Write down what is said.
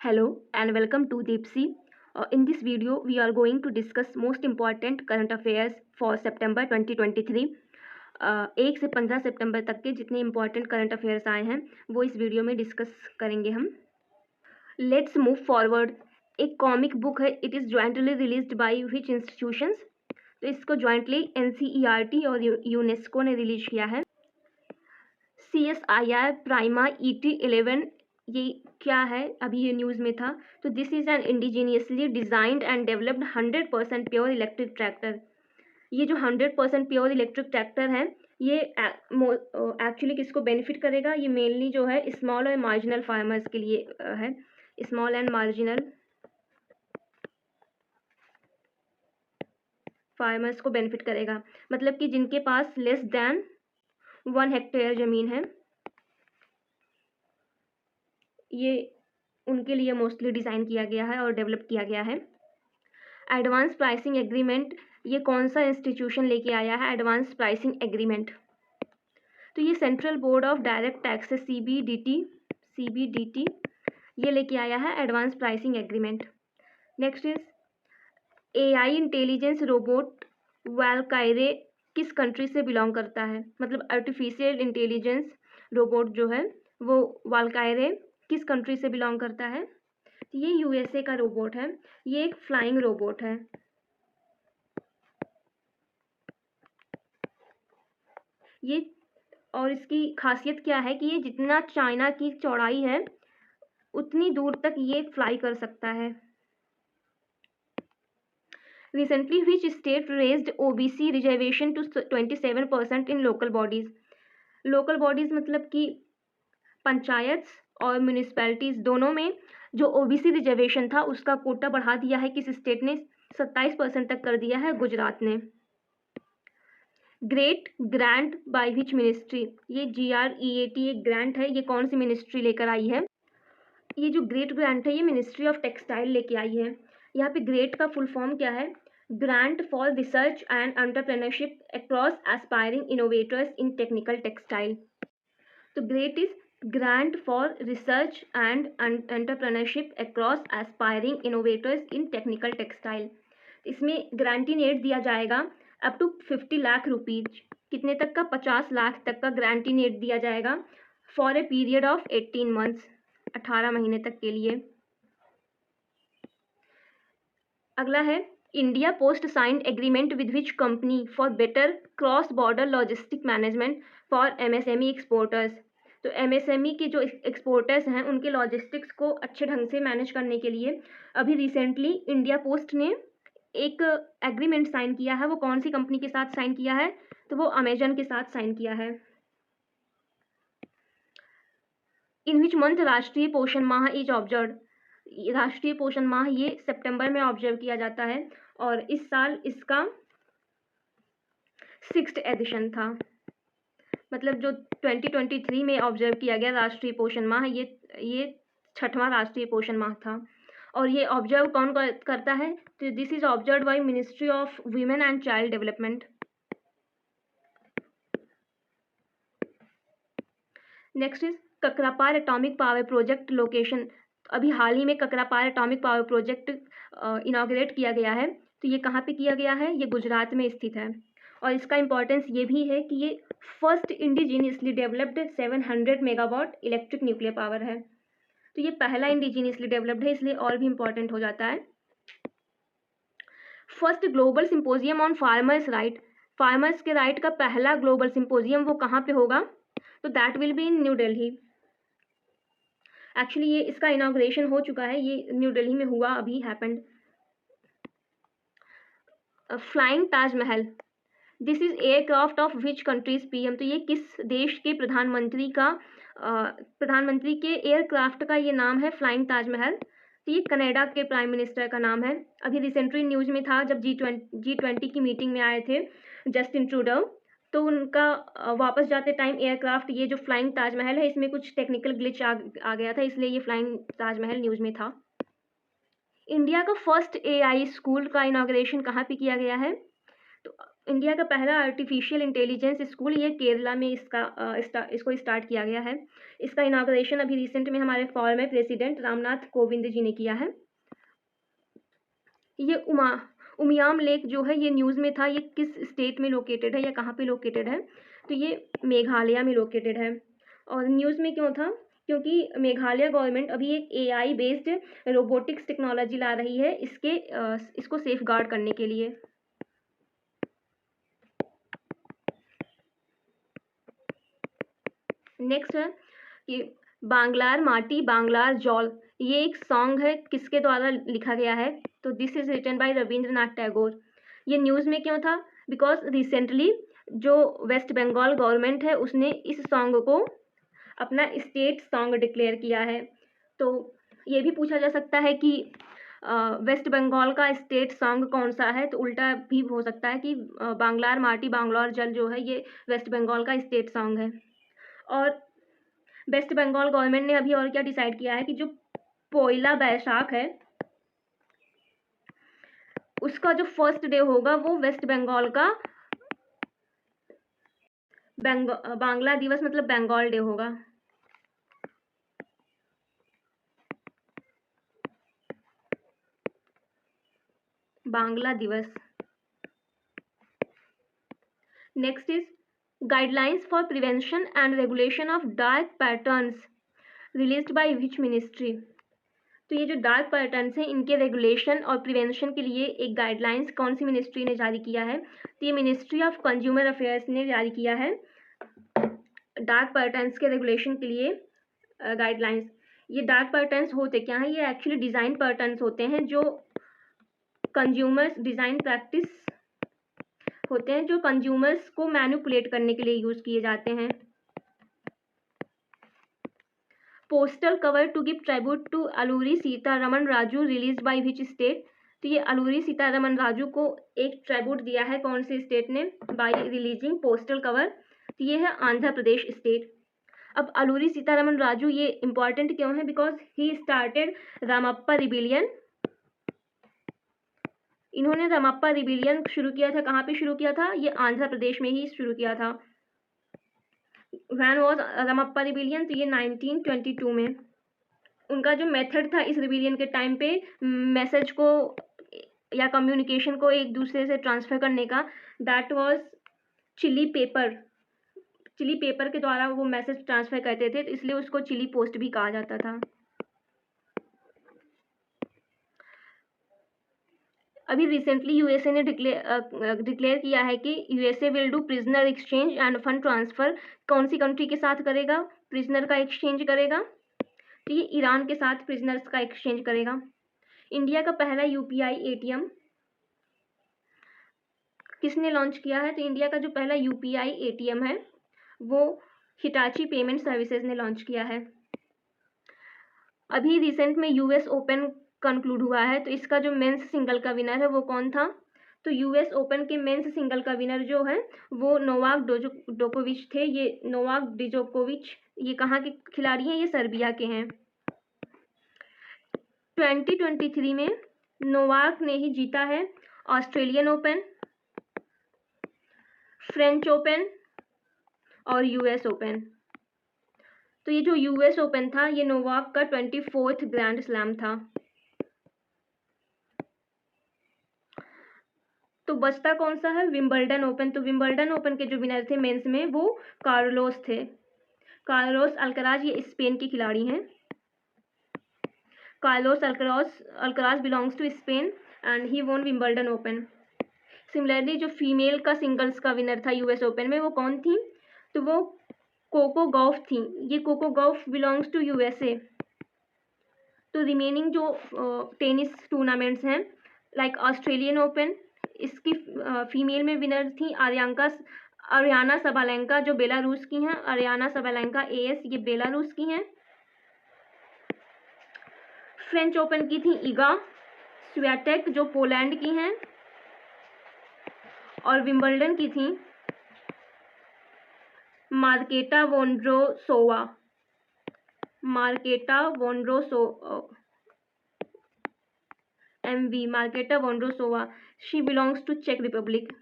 Hello and welcome to Deepsi. In this video, we are going to discuss most important current affairs for September 2023. 1 से 15 सितंबर तक के जितने important current affairs आए हैं वो इस वीडियो में डिस्कस करेंगे हम. Let's move forward. एक कॉमिक बुक है. It is jointly released by which institutions. तो इसको जॉइंटली NCERT और यूनेस्को ने रिलीज किया है. CSIR प्राइमा ET11 ये क्या है, अभी ये न्यूज़ में था. तो this is an indigenously designed and developed 100% pure electric tractor. ये जो 100% प्योर इलेक्ट्रिक ट्रैक्टर है ये एक्चुअली किसको बेनिफिट करेगा? ये मेनली जो है स्मॉल और मार्जिनल फार्मर्स के लिए है. स्मॉल एंड मार्जिनल फार्मर्स को बेनिफिट करेगा. मतलब कि जिनके पास लेस देन 1 हेक्टेयर ज़मीन है, ये उनके लिए मोस्टली डिज़ाइन किया गया है और डेवलप किया गया है. एडवांस प्राइसिंग एग्रीमेंट, ये कौन सा इंस्टीट्यूशन लेके आया है एडवांस प्राइसिंग एग्रीमेंट? तो ये central board of direct taxes CBDT ये लेके आया है advance pricing agreement. Next is AI intelligence robot Valkyrie किस कंट्री से बिलोंग करता है? मतलब आर्टिफिशियल इंटेलिजेंस रोबोट जो है वो वालकायरे किस कंट्री से बिलोंग करता है? ये USA का रोबोट है. ये एक फ्लाइंग रोबोट है. ये और इसकी खासियत क्या है कि ये जितना चाइना की चौड़ाई है उतनी दूर तक ये फ्लाई कर सकता है. Recently which state raised OBC reservation to 27% in local bodies. Local bodies मतलब कि पंचायत और म्यूनिसपैलिटीज़ दोनों में जो OBC रिजर्वेशन था उसका कोटा बढ़ा दिया है. किस स्टेट ने? 27% तक कर दिया है, गुजरात ने. Great grant by which ministry. ये GREAT एक ग्रांट है. ये कौन सी मिनिस्ट्री लेकर आई है? ये जो ग्रेट ग्रांट है ये मिनिस्ट्री ऑफ टेक्सटाइल लेके आई है. यहाँ पे ग्रेट का फुल फॉर्म क्या है? Grant for research and entrepreneurship across aspiring innovators in technical textile. तो great is grant for research and entrepreneurship across aspiring innovators in technical textile. इसमें ग्रांटिंग एड दिया जाएगा अप टू 50 लाख रुपीज. कितने तक का? 50 लाख तक का ग्रांटिंग एड दिया जाएगा for a period of 18 months, 18 महीने तक के लिए. अगला है India post signed agreement with which company for better cross border logistic management for MSME exporters. तो MSME के जो एक्सपोर्टर्स हैं उनके लॉजिस्टिक्स को अच्छे ढंग से मैनेज करने के लिए अभी रिसेंटली इंडिया पोस्ट ने एक एग्रीमेंट साइन किया है. वो कौन सी कंपनी के साथ साइन किया है? तो वो अमेजन के साथ साइन किया है. इन विच मंथ राष्ट्रीय पोषण माह इज ऑब्जर्व. राष्ट्रीय पोषण माह ये सितंबर में ऑब्जर्व किया जाता है और इस साल इसका 6th एडिशन था. मतलब जो 2023 में ऑब्जर्व किया गया राष्ट्रीय पोषण माह ये 6वां राष्ट्रीय पोषण माह था. और ये ऑब्जर्व कौन करता है? तो this is observe by ministry of women and child development. Next is Kakrapar atomic power project location. अभी हाल ही में Kakrapar atomic power project inaugurate किया गया है. तो ये कहाँ पे किया गया है? ये गुजरात में स्थित है. और इसका इम्पोर्टेंस ये भी है कि ये first indigenously developed 700 megawatt electric nuclear power है. तो ये पहला इंडिजीनियसली डेवलप्ड है, इसलिए और भी इम्पोर्टेंट हो जाता है. First global symposium on farmers right. Farmers के राइट का पहला ग्लोबल सिंपोजियम वो कहाँ पे होगा? तो that will be in new Delhi. Actually ये इसका इनॉग्रेशन हो चुका है. ये न्यू दिल्ली में हुआ, अभी happened. Flying Taj Mahal. This is aircraft of which countries PM. तो ये किस देश के प्रधानमंत्री के एयरक्राफ्ट का ये नाम है फ्लाइंग ताजमहल. तो ये कनाडा के प्राइम मिनिस्टर का नाम है. अभी रिसेंटली न्यूज़ में था जब G20 की मीटिंग में आए थे जस्टिन ट्रूडो, तो उनका वापस जाते टाइम एयरक्राफ्ट ये जो फ्लाइंग ताजमहल है इसमें कुछ टेक्निकल ग्लिच आ गया था, इसलिए ये फ्लाइंग ताजमहल न्यूज़ में था. इंडिया का फर्स्ट AI स्कूल का इनॉग्रेशन कहाँ पे किया गया है? तो इंडिया का पहला आर्टिफिशियल इंटेलिजेंस स्कूल ये केरला में इसको स्टार्ट किया गया है। इसका इनाग्रेशन अभी रिसेंट में हमारे फॉर्मर प्रेसिडेंट रामनाथ कोविंद जी ने किया है। ये उमियाम लेक जो है ये न्यूज़ में था, ये किस स्टेट में लोकेटेड है या कहाँ पे लोकेटेड है? तो ये मेघालय में लोकेटेड है। और न्यूज़ में क्यों था? क्योंकि मेघालय गवर्नमेंट अभी एक एआई बेस्ड रोबोटिक्स टेक्नोलॉजी ला रही है इसको सेफ गार्ड करने के लिए। नेक्स्ट है कि बांग्लार माटी बांग्लार जॉल, ये एक सॉन्ग है, किसके द्वारा लिखा गया है? तो this is written by Rabindranath Tagore. ये न्यूज़ में क्यों था? बिकॉज रिसेंटली जो वेस्ट बंगाल गवर्नमेंट है उसने इस सॉन्ग को अपना स्टेट सॉन्ग डिक्लेयर किया है। तो ये भी पूछा जा सकता है कि वेस्ट बंगाल का स्टेट सॉन्ग कौन सा है? तो उल्टा भी हो सकता है कि बांग्लार माटी बांग्लार जल जो है ये वेस्ट बंगाल का स्टेट सॉन्ग है। और वेस्ट बंगाल गवर्नमेंट ने अभी और क्या डिसाइड किया है कि जो पोइला बैसाख है उसका जो फर्स्ट डे होगा वो वेस्ट बंगाल का बांग्ला दिवस मतलब बंगाल डे होगा। बांग्ला दिवस। Next is guidelines for prevention and regulation of dark patterns released by which ministry? तो ये जो डार्क पैटर्न्स हैं इनके रेगुलेशन और प्रिवेंशन के लिए एक गाइडलाइंस कौन सी मिनिस्ट्री ने जारी किया है? तो ये मिनिस्ट्री ऑफ कंज्यूमर अफेयर्स ने जारी किया है डार्क पैटर्न्स के रेगुलेशन के लिए गाइडलाइंस। ये डार्क पैटर्न्स होते क्या हैं? ये एक्चुअली डिज़ाइन पैटर्न्स होते हैं जो कंज्यूमर्स डिज़ाइन प्रैक्टिस होते हैं जो कंज्यूमर्स को मैनिपुलेट करने के लिए यूज़ किए जाते हैं। Postal cover to give tribute to Alluri Sitaraman Raju release by which state? तो ये अलूरी सीतारमण राजू को एक ट्रिब्यूट दिया है कौन से स्टेट ने? Bye releasing postal cover. तो ये है आंध्र प्रदेश स्टेट। अब अलूरी सीतारमण राजू ये इंपॉर्टेंट क्यों है? Because he started Ramappa rebellion. इन्होंने रामप्पा रिबिलियन शुरू किया था, कहाँ पे शुरू किया था? ये आंध्र प्रदेश में ही शुरू किया था। When was Ramappa rebellion? तो ये 1922 में। उनका जो मेथड था इस रिबिलियन के टाइम पे मैसेज को या कम्युनिकेशन को एक दूसरे से ट्रांसफ़र करने का, that was chilli paper. Chilli paper के द्वारा वो मैसेज ट्रांसफ़र करते थे, तो इसलिए उसको चिली पोस्ट भी कहा जाता था। अभी रिसेंटली यूएसए ने डिक्लेयर किया है कि USA will do prisoner exchange end fund transfer. कौन सी कंट्री के साथ करेगा प्रिजनर का एक्सचेंज करेगा? तो ये ईरान के साथ प्रिजनर्स का एक्सचेंज करेगा। इंडिया का पहला यूपीआई एटीएम किसने लॉन्च किया है? तो इंडिया का जो पहला यूपीआई एटीएम है वो हिटाची पेमेंट सर्विसेज ने लॉन्च किया है। अभी रिसेंट में यूएस ओपन कंक्लूड हुआ है, तो इसका जो मेंस सिंगल का विनर है वो कौन था? तो यूएस ओपन के मेंस सिंगल का विनर जो है वो नोवाक जोकोविच थे। ये नोवाक डिजोकोविच ये कहाँ के खिलाड़ी हैं? ये सर्बिया के हैं। 2023 में नोवाक ने ही जीता है ऑस्ट्रेलियन ओपन, फ्रेंच ओपन और यूएस ओपन। तो ये जो यूएस ओपन था ये नोवाक का 24th ग्रैंड स्लैम था। तो बचता कौन सा है? Wimbledon open. तो विंबलडन ओपन के जो विनर थे मेंस में वो कार्लोस थे। कार्लोस अल्कराज ये स्पेन के खिलाड़ी हैं। Carlos Alcaraz belongs to Spain and he won Wimbledon Open. Similarly जो फीमेल का सिंगल्स का विनर था यूएस ओपन में वो कौन थी? तो वो कोको गॉफ थी। ये Coco Gauff belongs to USA. तो रिमेनिंग जो टेनिस टूर्नामेंट्स हैं लाइक ऑस्ट्रेलियन ओपन, इसकी फीमेल में विनर थी अरियाना सबालेंका जो बेलारूस की हैं। अरियाना सबालेंका एएस ये बेलारूस की हैं। फ्रेंच ओपन की थी इगा स्वियाटेक जो पोलैंड की हैं। और विंबलडन की थी Marketa Vondrousova. Marketa Vondrousova she belongs to चेक रिपब्लिक।